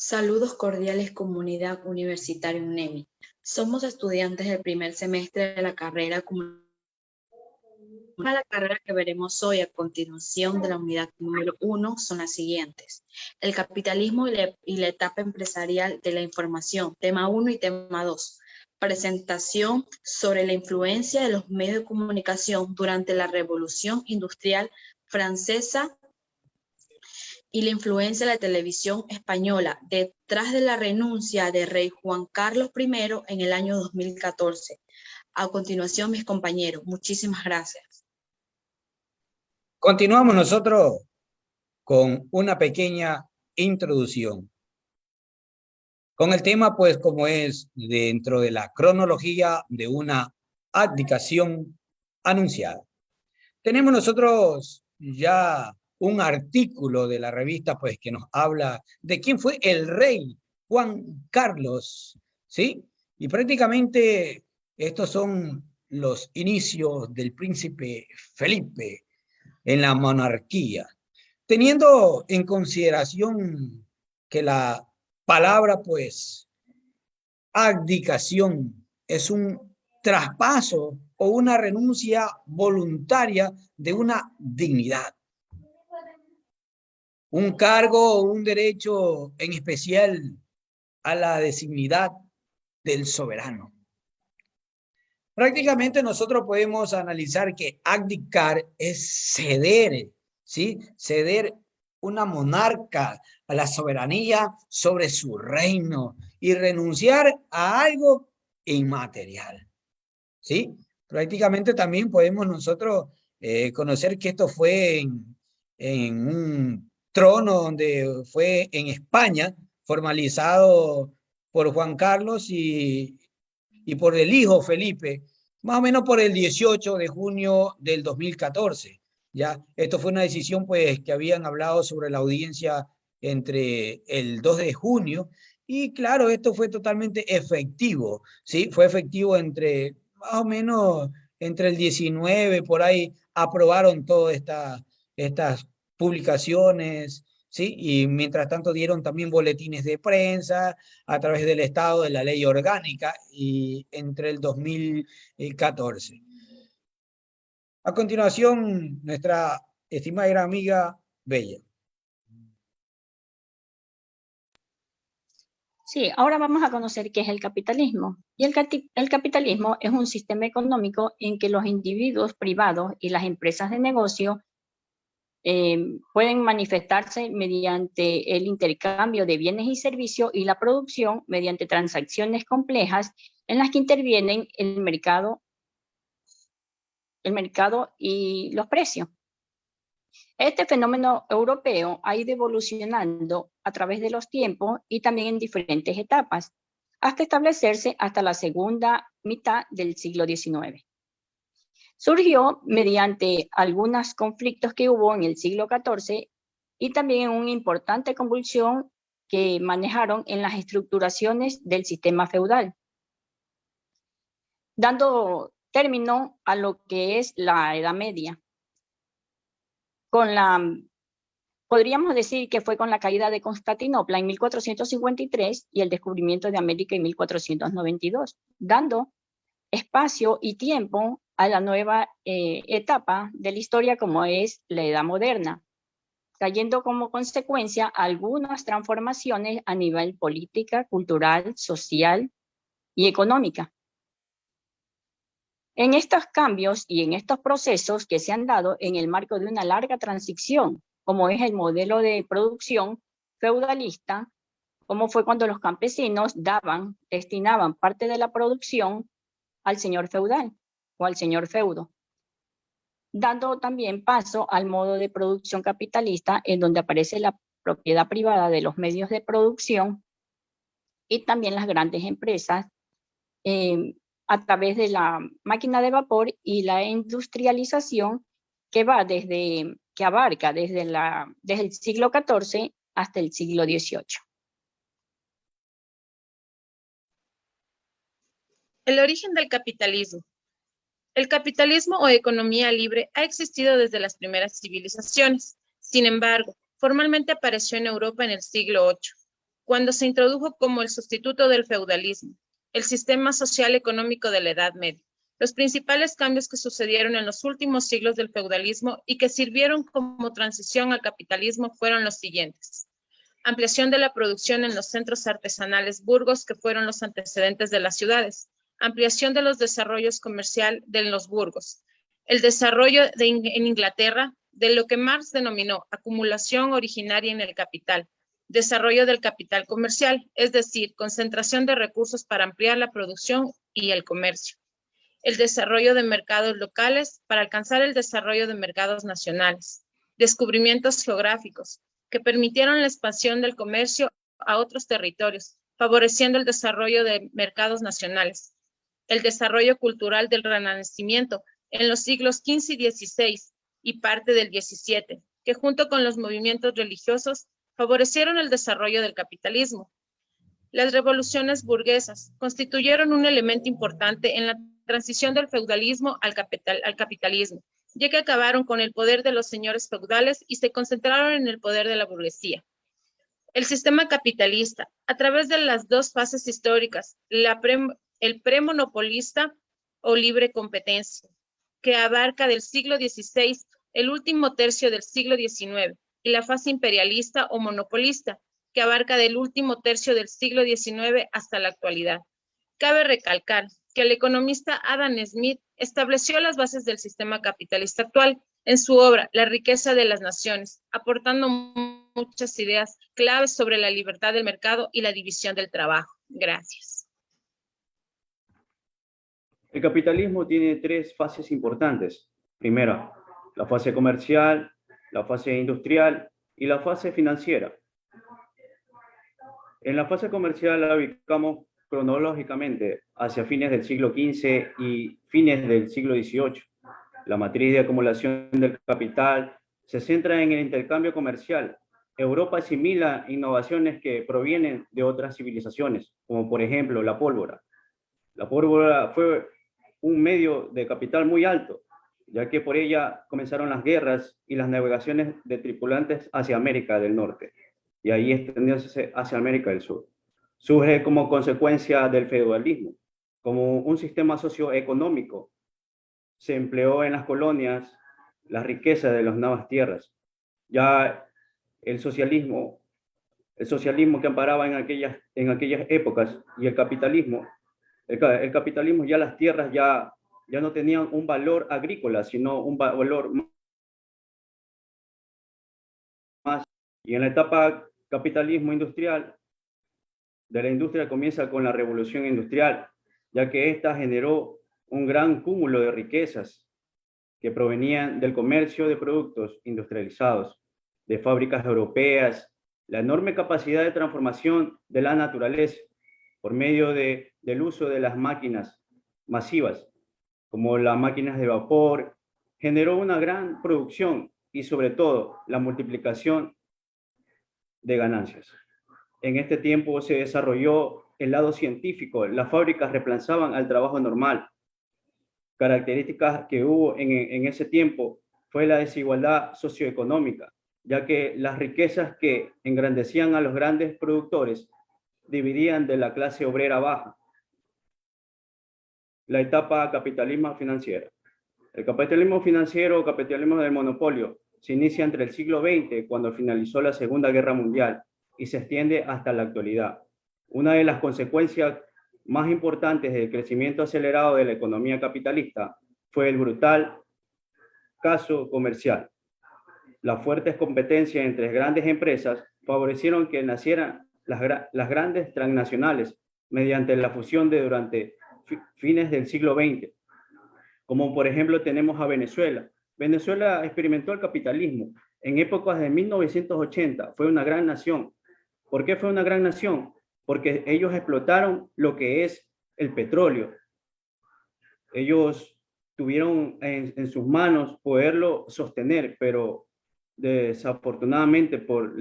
Saludos cordiales comunidad universitaria UNEMI. Somos estudiantes del primer semestre de la carrera la carrera que veremos hoy a continuación de la unidad número 1 son las siguientes. El capitalismo y la etapa empresarial de la información, tema 1 y tema 2. Presentación sobre la influencia de los medios de comunicación durante la Revolución Industrial Francesa y la influencia de la televisión española detrás de la renuncia de rey Juan Carlos I en el año 2014. A continuación, mis compañeros, muchísimas gracias. Continuamos nosotros con una pequeña introducción. Con el tema, pues, como es dentro de la cronología de una abdicación anunciada. Tenemos nosotros ya un artículo de la revista, pues, que nos habla de quién fue el rey Juan Carlos, ¿sí? Y prácticamente estos son los inicios del príncipe Felipe en la monarquía, teniendo en consideración que la palabra, pues, abdicación es un traspaso o una renuncia voluntaria de una dignidad, un cargo o un derecho en especial a la dignidad del soberano. Prácticamente nosotros podemos analizar que abdicar es ceder, ¿sí? Ceder una monarca a la soberanía sobre su reino y renunciar a algo inmaterial, ¿sí? Prácticamente también podemos nosotros conocer que esto fue en un trono donde fue en España, formalizado por Juan Carlos y por el hijo Felipe, más o menos por el 18 de junio del 2014. ¿Ya? Esto fue una decisión, pues, que habían hablado sobre la audiencia entre el 2 de junio y claro, esto fue totalmente efectivo, ¿sí? Fue efectivo entre, más o menos, entre el 19, por ahí, aprobaron todas estas publicaciones, ¿sí? Y mientras tanto dieron también boletines de prensa a través del Estado de la Ley Orgánica y entre el 2014. A continuación, nuestra estimada gran amiga Bella. Sí, ahora vamos a conocer qué es el capitalismo. Y el capitalismo es un sistema económico en que los individuos privados y las empresas de negocio pueden manifestarse mediante el intercambio de bienes y servicios y la producción mediante transacciones complejas en las que intervienen el mercado y los precios. Este fenómeno europeo ha ido evolucionando a través de los tiempos y también en diferentes etapas, hasta establecerse hasta la segunda mitad del siglo XIX. Surgió mediante algunos conflictos que hubo en el siglo XIV y también en una importante convulsión que manejaron en las estructuraciones del sistema feudal, dando término a lo que es la Edad Media. Podríamos decir que fue con la caída de Constantinopla en 1453 y el descubrimiento de América en 1492, dando espacio y tiempo a la nueva etapa de la historia como es la Edad Moderna, trayendo como consecuencia algunas transformaciones a nivel política, cultural, social y económica. En estos cambios y en estos procesos que se han dado en el marco de una larga transición, como es el modelo de producción feudalista, como fue cuando los campesinos destinaban parte de la producción al señor feudal o al señor feudo, dando también paso al modo de producción capitalista en donde aparece la propiedad privada de los medios de producción y también las grandes empresas a través de la máquina de vapor y la industrialización que abarca desde el siglo XIV hasta el siglo XVIII. El origen del capitalismo. El capitalismo o economía libre ha existido desde las primeras civilizaciones. Sin embargo, formalmente apareció en Europa en el siglo VIII, cuando se introdujo como el sustituto del feudalismo, el sistema social económico de la Edad Media. Los principales cambios que sucedieron en los últimos siglos del feudalismo y que sirvieron como transición al capitalismo fueron los siguientes. Ampliación de la producción en los centros artesanales burgos, que fueron los antecedentes de las ciudades. Ampliación de los desarrollos comerciales de los burgos. El desarrollo en Inglaterra de lo que Marx denominó acumulación originaria en el capital. Desarrollo del capital comercial, es decir, concentración de recursos para ampliar la producción y el comercio. El desarrollo de mercados locales para alcanzar el desarrollo de mercados nacionales. Descubrimientos geográficos que permitieron la expansión del comercio a otros territorios, favoreciendo el desarrollo de mercados nacionales. El desarrollo cultural del Renacimiento en los siglos XV y XVI y parte del XVII, que junto con los movimientos religiosos favorecieron el desarrollo del capitalismo. Las revoluciones burguesas constituyeron un elemento importante en la transición del feudalismo al capitalismo, ya que acabaron con el poder de los señores feudales y se concentraron en el poder de la burguesía. El sistema capitalista, a través de las dos fases históricas, el premonopolista o libre competencia, que abarca del siglo XVI, el último tercio del siglo XIX, y la fase imperialista o monopolista, que abarca del último tercio del siglo XIX hasta la actualidad. Cabe recalcar que el economista Adam Smith estableció las bases del sistema capitalista actual en su obra La riqueza de las naciones, aportando muchas ideas claves sobre la libertad del mercado y la división del trabajo. Gracias. El capitalismo tiene tres fases importantes. Primero, la fase comercial, la fase industrial y la fase financiera. En la fase comercial la ubicamos cronológicamente hacia fines del siglo XV y fines del siglo XVIII. La matriz de acumulación del capital se centra en el intercambio comercial. Europa asimila innovaciones que provienen de otras civilizaciones, como por ejemplo la pólvora. La pólvora fue un medio de capital muy alto, ya que por ella comenzaron las guerras y las navegaciones de tripulantes hacia América del Norte, y ahí extendiéndose hacia América del Sur. Surge como consecuencia del feudalismo, como un sistema socioeconómico. Se empleó en las colonias la riqueza de las nuevas tierras. Ya el socialismo que amparaba en aquellas épocas, y el capitalismo ya las tierras ya no tenían un valor agrícola, sino un valor más. Y en la etapa capitalismo industrial, de la industria comienza con la revolución industrial, ya que ésta generó un gran cúmulo de riquezas que provenían del comercio de productos industrializados, de fábricas europeas, la enorme capacidad de transformación de la naturaleza por medio del uso de las máquinas masivas, como las máquinas de vapor, generó una gran producción y sobre todo la multiplicación de ganancias. En este tiempo se desarrolló el lado científico, las fábricas reemplazaban al trabajo normal. Características que hubo en ese tiempo fue la desigualdad socioeconómica, ya que las riquezas que engrandecían a los grandes productores dividían de la clase obrera baja. La etapa capitalismo financiero. El capitalismo financiero o capitalismo del monopolio se inicia entre el siglo XX, cuando finalizó la Segunda Guerra Mundial, y se extiende hasta la actualidad. Una de las consecuencias más importantes del crecimiento acelerado de la economía capitalista fue el brutal caso comercial. Las fuertes competencias entre grandes empresas favorecieron que nacieran las grandes transnacionales mediante la fusión durante fines del siglo XX. Como por ejemplo tenemos a Venezuela. Venezuela experimentó el capitalismo en épocas de 1980. Fue una gran nación. ¿Por qué fue una gran nación? Porque ellos explotaron lo que es el petróleo. Ellos tuvieron en sus manos poderlo sostener, pero desafortunadamente por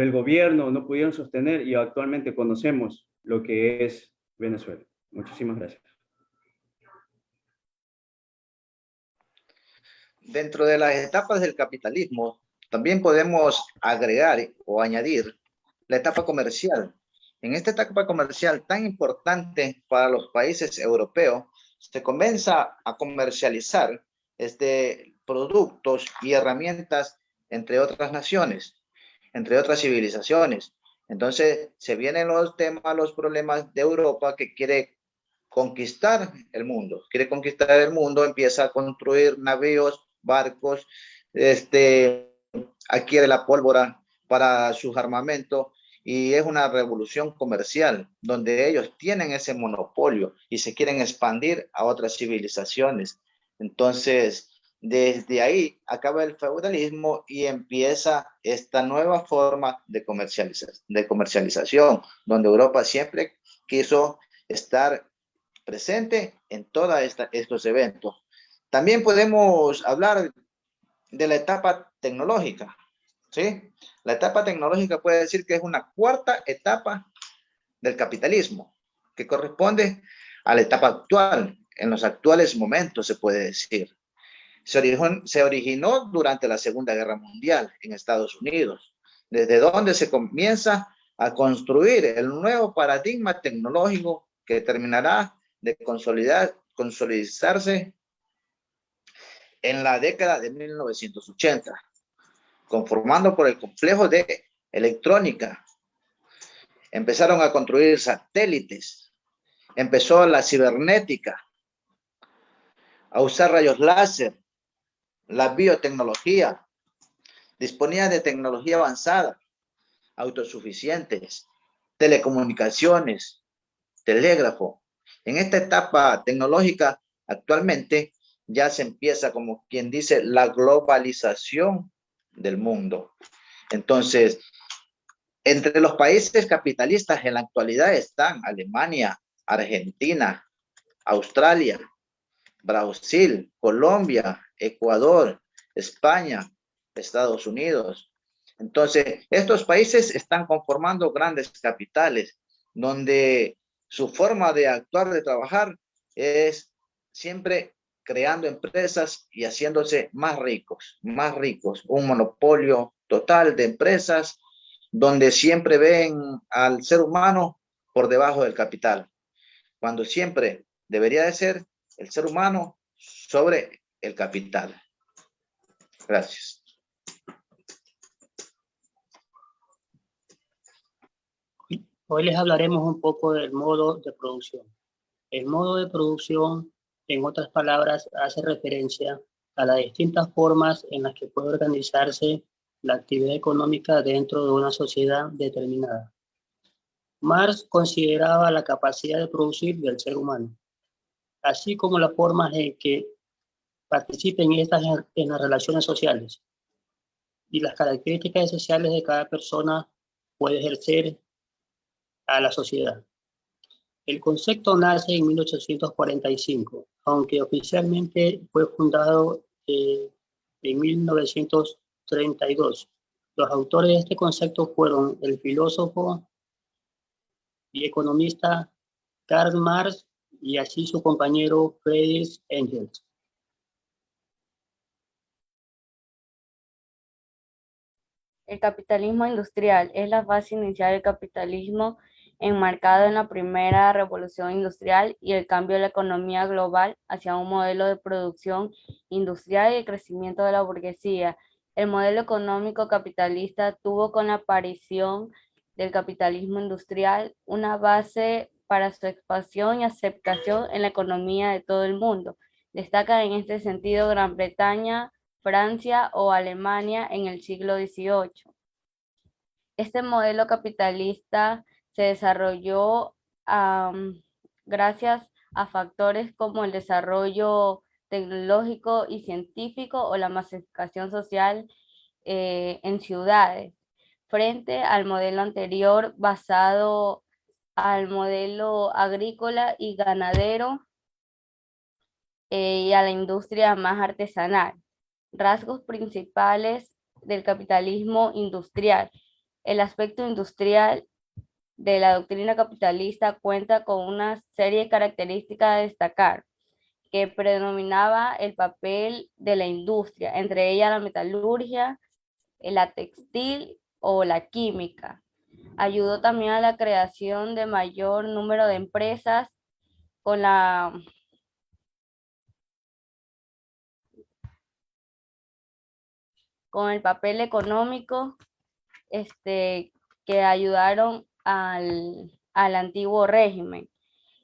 el gobierno no pudieron sostener, y actualmente conocemos lo que es Venezuela. Muchísimas gracias. Dentro de las etapas del capitalismo, también podemos agregar o añadir la etapa comercial. En esta etapa comercial tan importante para los países europeos, se comienza a comercializar productos y herramientas entre otras naciones, entre otras civilizaciones. Entonces, se vienen los temas, los problemas de Europa que quiere conquistar el mundo. Quiere conquistar el mundo, empieza a construir navíos, barcos, adquiere la pólvora para sus armamentos y es una revolución comercial donde ellos tienen ese monopolio y se quieren expandir a otras civilizaciones. Entonces, desde ahí acaba el feudalismo y empieza esta nueva forma de comercialización, donde Europa siempre quiso estar presente en todos estos eventos. También podemos hablar de la etapa tecnológica, ¿sí? La etapa tecnológica puede decir que es una cuarta etapa del capitalismo, que corresponde a la etapa actual, en los actuales momentos se puede decir. Se originó durante la Segunda Guerra Mundial en Estados Unidos, desde donde se comienza a construir el nuevo paradigma tecnológico que terminará de consolidarse en la década de 1980, conformando por el complejo de electrónica. Empezaron a construir satélites, empezó la cibernética, a usar rayos láser, la biotecnología, disponía de tecnología avanzada, autosuficientes, telecomunicaciones, telégrafo. En esta etapa tecnológica, actualmente ya se empieza, como quien dice, la globalización del mundo. Entonces, entre los países capitalistas en la actualidad están Alemania, Argentina, Australia, Brasil, Colombia, Ecuador, España, Estados Unidos. Entonces, estos países están conformando grandes capitales, donde su forma de actuar, de trabajar, es siempre creando empresas y haciéndose más ricos, un monopolio total de empresas, donde siempre ven al ser humano por debajo del capital, cuando siempre debería de ser el ser humano sobre el capital. Gracias. Hoy les hablaremos un poco del modo de producción. El modo de producción, en otras palabras, hace referencia a las distintas formas en las que puede organizarse la actividad económica dentro de una sociedad determinada. Marx consideraba la capacidad de producir del ser humano, así como las formas en que participen en las relaciones sociales y las características esenciales de cada persona puede ejercer a la sociedad. El concepto nace en 1845, aunque oficialmente fue fundado en 1932. Los autores de este concepto fueron el filósofo y economista Karl Marx y así su compañero Friedrich Engels. El capitalismo industrial es la fase inicial del capitalismo enmarcado en la primera revolución industrial y el cambio de la economía global hacia un modelo de producción industrial y el crecimiento de la burguesía. El modelo económico capitalista tuvo con la aparición del capitalismo industrial una base para su expansión y aceptación en la economía de todo el mundo. Destaca en este sentido Gran Bretaña, Francia o Alemania en el siglo XVIII. Este modelo capitalista se desarrolló gracias a factores como el desarrollo tecnológico y científico o la masificación social en ciudades, frente al modelo anterior basado al modelo agrícola y ganadero y a la industria más artesanal. Rasgos principales del capitalismo industrial. El aspecto industrial de la doctrina capitalista cuenta con una serie de características a destacar, que predominaba el papel de la industria, entre ellas la metalurgia, la textil o la química. Ayudó también a la creación de mayor número de empresas con el papel económico que ayudaron al antiguo régimen.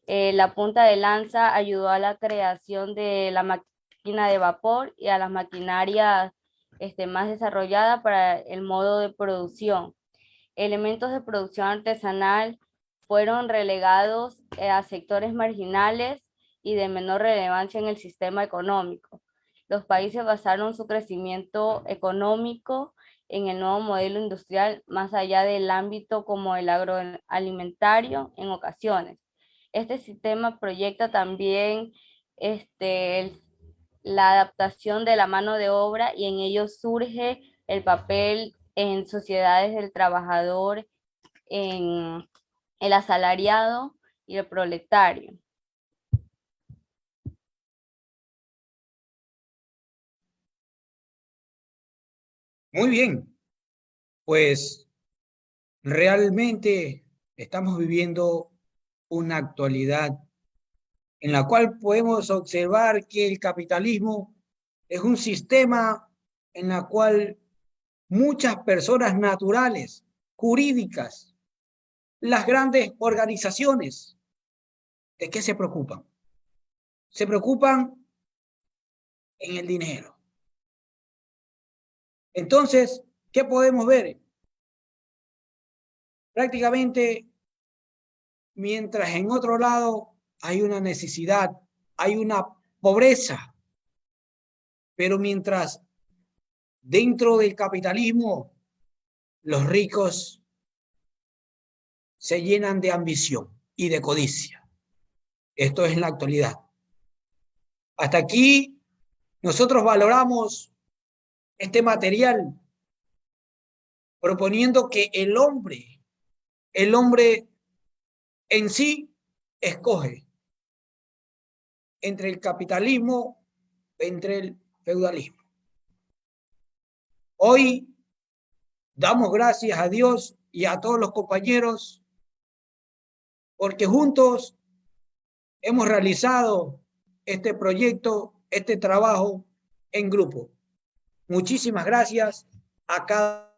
La punta de lanza ayudó a la creación de la máquina de vapor y a las maquinarias más desarrolladas para el modo de producción. Elementos de producción artesanal fueron relegados a sectores marginales y de menor relevancia en el sistema económico. Los países basaron su crecimiento económico en el nuevo modelo industrial más allá del ámbito como el agroalimentario en ocasiones. Este sistema proyecta también la adaptación de la mano de obra y en ello surge el papel en sociedades del trabajador, en el asalariado y el proletario. Muy bien, pues realmente estamos viviendo una actualidad en la cual podemos observar que el capitalismo es un sistema en la cual muchas personas naturales, jurídicas, las grandes organizaciones, ¿de qué se preocupan? Se preocupan en el dinero. Entonces, ¿qué podemos ver? Prácticamente, mientras en otro lado hay una necesidad, hay una pobreza, pero mientras dentro del capitalismo los ricos se llenan de ambición y de codicia. Esto es en la actualidad. Hasta aquí nosotros valoramos este material proponiendo que el hombre en sí escoge entre el capitalismo, entre el feudalismo. Hoy damos gracias a Dios y a todos los compañeros porque juntos hemos realizado este proyecto, este trabajo en grupo. Muchísimas gracias a cada